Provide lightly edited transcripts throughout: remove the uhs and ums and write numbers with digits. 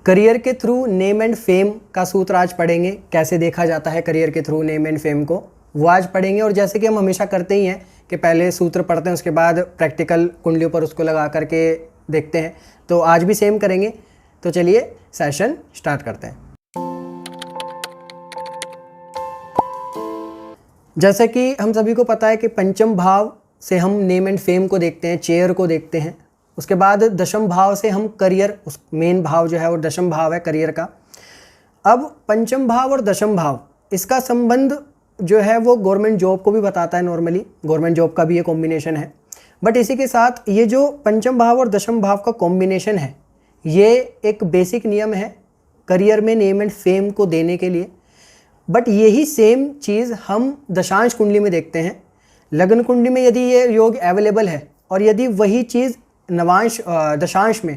Career के through name and fame का सूत्र आज पढ़ेंगे। कैसे देखा जाता है करियर के थ्रू नेम एंड फेम को, वो आज पढ़ेंगे। और जैसे कि हम हमेशा करते ही हैं कि पहले सूत्र पढ़ते हैं, उसके बाद प्रैक्टिकल कुंडलियों पर उसको लगा करके देखते हैं, तो आज भी सेम करेंगे। तो चलिए सेशन स्टार्ट करते हैं। जैसे कि हम सभी को पता है कि पंचम भाव से हम नेम एंड फेम को देखते हैं, चेयर को देखते हैं। उसके बाद दशम भाव से हम करियर, उस मेन भाव जो है वो दशम भाव है करियर का। अब पंचम भाव और दशम भाव, इसका संबंध जो है वो गवर्नमेंट जॉब को भी बताता है। नॉर्मली गवर्नमेंट जॉब का भी ये कॉम्बिनेशन है। बट इसी के साथ ये जो पंचम भाव और दशम भाव का कॉम्बिनेशन है, ये एक बेसिक नियम है करियर में नेम एंड फेम को देने के लिए। बट यही सेम चीज़ हम दशांश कुंडली में देखते हैं। लग्न कुंडली में यदि ये योग अवेलेबल है और यदि वही चीज़ नवांश दशांश में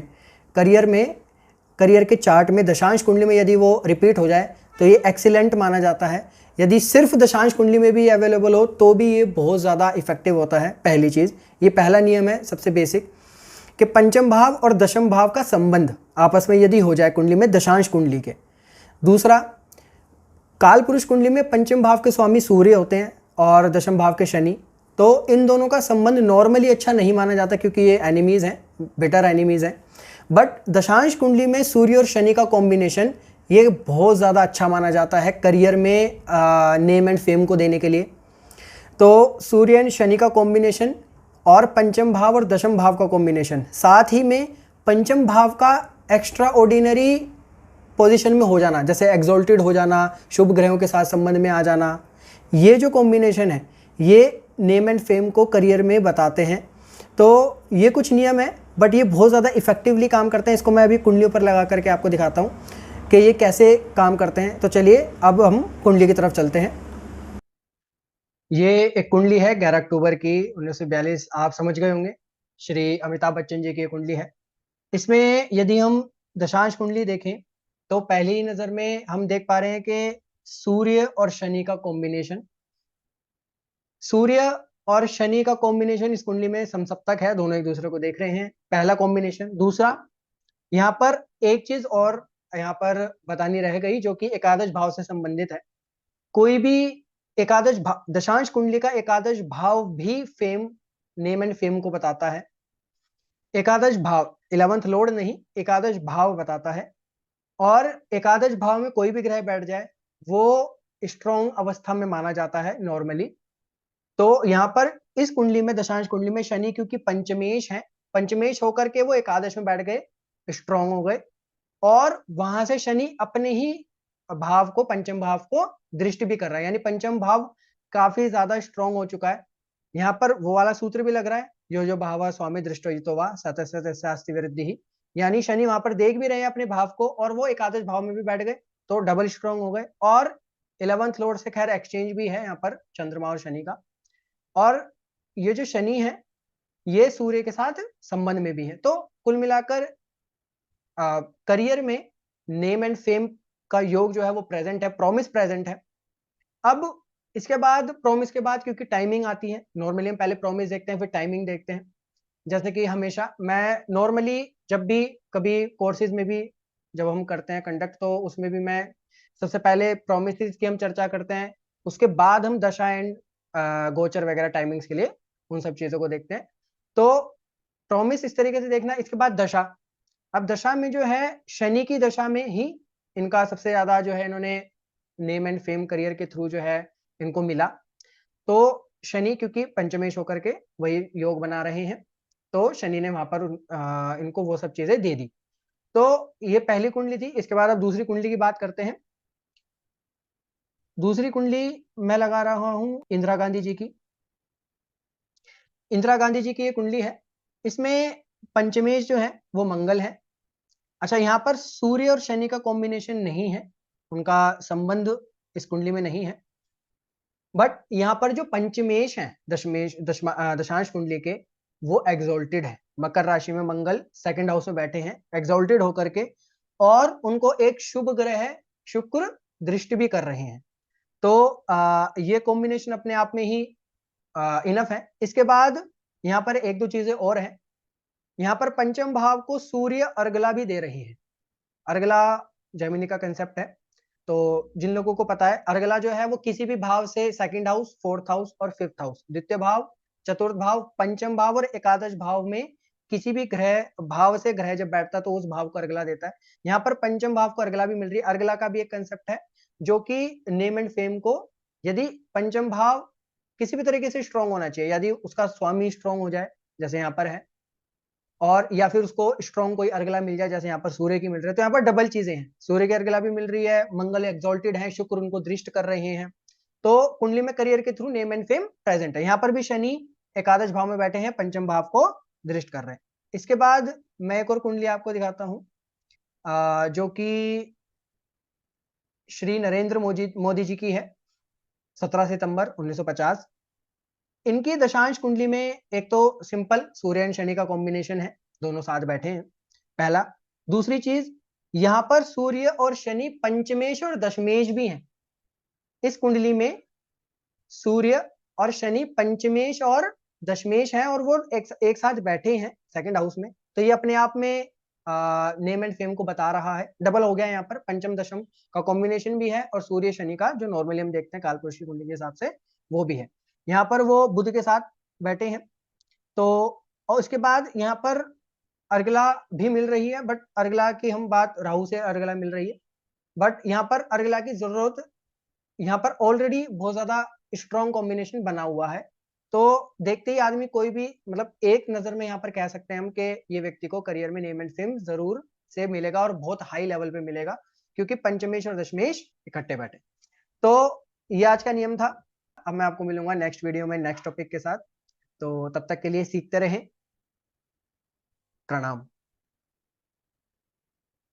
करियर के चार्ट में दशांश कुंडली में यदि वो रिपीट हो जाए तो ये एक्सीलेंट माना जाता है। यदि सिर्फ दशांश कुंडली में भी अवेलेबल हो तो भी ये बहुत ज़्यादा इफेक्टिव होता है। पहली चीज़, ये पहला नियम है सबसे बेसिक, कि पंचम भाव और दशम भाव का संबंध आपस में यदि हो जाए कुंडली में दशांश कुंडली के। दूसरा, काल पुरुष कुंडली में पंचम भाव के स्वामी सूर्य होते हैं और दशम भाव के शनि, तो इन दोनों का संबंध नॉर्मली अच्छा नहीं माना जाता क्योंकि ये एनिमीज़ हैं, बिटर एनिमीज़ हैं। बट दशांश कुंडली में सूर्य और शनि का कॉम्बिनेशन ये बहुत ज़्यादा अच्छा माना जाता है करियर में नेम एंड फेम को देने के लिए। तो सूर्य एंड शनि का कॉम्बिनेशन और पंचम भाव और दशम भाव का कॉम्बिनेशन, साथ ही में पंचम भाव का एक्स्ट्रा ऑर्डिनरी पोजीशन में हो जाना, जैसे एक्सॉल्टेड हो जाना, शुभ ग्रहों के साथ संबंध में आ जाना, ये जो कॉम्बिनेशन है ये नेम एंड फेम को करियर में बताते हैं। तो ये कुछ नियम है, बट ये बहुत ज़्यादा इफेक्टिवली काम करते हैं। इसको मैं अभी कुंडलियों पर लगा करके आपको दिखाता हूँ कि ये कैसे काम करते हैं। तो चलिए अब हम कुंडली की तरफ चलते हैं। ये एक कुंडली है 11 अक्टूबर की 1942, आप समझ गए होंगे, श्री अमिताभ बच्चन जी की ये कुंडली है। इसमें यदि हम दशांश कुंडली देखें तो पहली ही नज़र में हम देख पा रहे हैं कि सूर्य और शनि का कॉम्बिनेशन, सूर्य और शनि का कॉम्बिनेशन इस कुंडली में समसप्तक है, दोनों एक दूसरे को देख रहे हैं, पहला कॉम्बिनेशन। दूसरा, यहाँ पर एक चीज और यहाँ पर बतानी रह गई जो कि एकादश भाव से संबंधित है। कोई भी एकादश भाव, दशांश कुंडली का एकादश भाव भी फेम, नेम एंड फेम को बताता है। एकादश भाव 11th लॉर्ड नहीं, एकादश भाव बताता है। और एकादश भाव में कोई भी ग्रह बैठ जाए वो स्ट्रॉन्ग अवस्था में माना जाता है नॉर्मली। तो यहाँ पर इस कुंडली में, दशांश कुंडली में शनि क्योंकि पंचमेश है, पंचमेश होकर के वो एकादश में बैठ गए, स्ट्रॉन्ग हो गए, और वहां से शनि अपने ही भाव को, पंचम भाव को दृष्टि भी कर रहा है, यानी पंचम भाव काफी ज्यादा स्ट्रॉन्ग हो चुका है। यहाँ पर वो वाला सूत्र भी लग रहा है, यो भाव स्वामी दृष्टो वा सतस्ति वृद्धि ही, यानी शनि वहां पर देख भी रहे हैं अपने भाव को और वो एकादश भाव में भी बैठ गए, तो डबल स्ट्रॉन्ग हो गए। और 11th लॉर्ड से खैर एक्सचेंज भी है यहाँ पर चंद्रमा और शनि का। और ये जो शनि है ये सूर्य के साथ संबंध में भी है। तो कुल मिलाकर करियर में नेम एंड फेम का योग जो है वो प्रेजेंट है, प्रॉमिस प्रेजेंट है। अब इसके बाद, प्रॉमिस के बाद क्योंकि टाइमिंग आती है, नॉर्मली हम पहले प्रॉमिस देखते हैं फिर टाइमिंग देखते हैं। जैसे कि हमेशा मैं नॉर्मली जब भी कभी कोर्सेज में भी जब हम करते हैं कंडक्ट, तो उसमें भी मैं सबसे पहले प्रॉमिस की हम चर्चा करते हैं, उसके बाद हम दशा एंड गोचर वगैरह टाइमिंग्स के लिए उन सब चीजों को देखते हैं। तो प्रॉमिस इस तरीके से देखना। इसके बाद दशा, अब दशा में जो है शनि की दशा में ही इनका सबसे ज्यादा जो है, इन्होंने नेम एंड फेम करियर के थ्रू जो है इनको मिला। तो शनि क्योंकि पंचमेश होकर के वही योग बना रहे हैं, तो शनि ने वहां पर इनको वो सब चीजें दे दी। तो ये पहली कुंडली थी। इसके बाद अब दूसरी कुंडली की बात करते हैं। दूसरी कुंडली मैं लगा रहा हूं इंदिरा गांधी जी की। इंदिरा गांधी जी की ये कुंडली है, इसमें पंचमेश जो है वो मंगल है। अच्छा, यहाँ पर सूर्य और शनि का कॉम्बिनेशन नहीं है, उनका संबंध इस कुंडली में नहीं है। बट यहाँ पर जो पंचमेश है दशांश कुंडली के, वो एग्जॉल्टेड है। मकर राशि में मंगल सेकंड हाउस में बैठे हैं एग्जॉल्टेड होकर के, और उनको एक शुभ ग्रह शुक्र दृष्टि भी कर रहे हैं। तो ये कॉम्बिनेशन अपने आप में ही इनफ है। इसके बाद यहाँ पर एक दो चीजें और हैं। यहाँ पर पंचम भाव को सूर्य अर्गला भी दे रही है, अर्गला जेमिनी का कंसेप्ट है। तो जिन लोगों को पता है, अर्गला जो है वो किसी भी भाव से सेकंड हाउस, फोर्थ हाउस और फिफ्थ हाउस, द्वितीय भाव, चतुर्थ भाव, पंचम भाव और एकादश भाव में किसी भी ग्रह भाव से ग्रह जब बैठता है तो उस भाव को अर्गला देता है। यहाँ पर पंचम भाव को अर्गला भी मिल रही है। अर्गला का भी एक कंसेप्ट है जो कि नेम एंड फेम को, यदि पंचम भाव किसी भी तरीके से स्ट्रांग होना चाहिए, यदि उसका स्वामी स्ट्रांग हो जाए जैसे यहाँ पर है, और या फिर उसको स्ट्रॉन्ग कोई अर्गला मिल जाए जैसे यहाँ पर सूर्य की मिल रही है, तो यहाँ पर डबल चीजें हैं, सूर्य की अर्गला भी मिल रही है, मंगल एक्सॉल्टेड है, शुक्र उनको दृष्ट कर रहे हैं, तो कुंडली में करियर के through name and fame present है। यहाँ पर भी शनि एकादश भाव में बैठे हैं, पंचम भाव को दृष्ट कर रहे हैं। इसके बाद मैं एक और कुंडली आपको दिखाता हूं, जो कि श्री नरेंद्र मोदी जी की है, 17 सितंबर 1950। इनकी दशांश कुंडली में एक तो सिंपल सूर्य एंड शनि का कॉम्बिनेशन है, दोनों साथ बैठे हैं, पहला। दूसरी चीज, यहां पर सूर्य और शनि पंचमेश और दशमेश भी हैं। इस कुंडली में सूर्य और शनि पंचमेश और दशमेश हैं और वो एक साथ बैठे हैं सेकंड हाउस में, तो ये अपने आप में नेम एंड फेम को बता रहा है। डबल हो गया यहाँ पर, पंचम दशम का कॉम्बिनेशन भी है और सूर्य शनि का जो नॉर्मली हम देखते हैं कालपुरुष की कुंडली के हिसाब से वो भी है। यहाँ पर वो बुध के साथ बैठे हैं। तो और उसके बाद यहाँ पर अर्गला भी मिल रही है, बट अर्गला की हम बात, राहु से अर्गला मिल रही है, बट यहाँ पर अर्गला की जरूरत, यहाँ पर ऑलरेडी बहुत ज्यादा स्ट्रॉन्ग कॉम्बिनेशन बना हुआ है। तो देखते ही आदमी कोई भी, मतलब एक नजर में यहाँ पर कह सकते हैं हम कि ये व्यक्ति को करियर में नेम एंड फेम जरूर से मिलेगा और बहुत हाई लेवल पे मिलेगा, क्योंकि पंचमेश और दशमेश इकट्ठे बैठे। तो ये आज का नियम था। अब मैं आपको मिलूंगा नेक्स्ट वीडियो में नेक्स्ट टॉपिक के साथ। तो तब तक के लिए सीखते रहें। प्रणाम।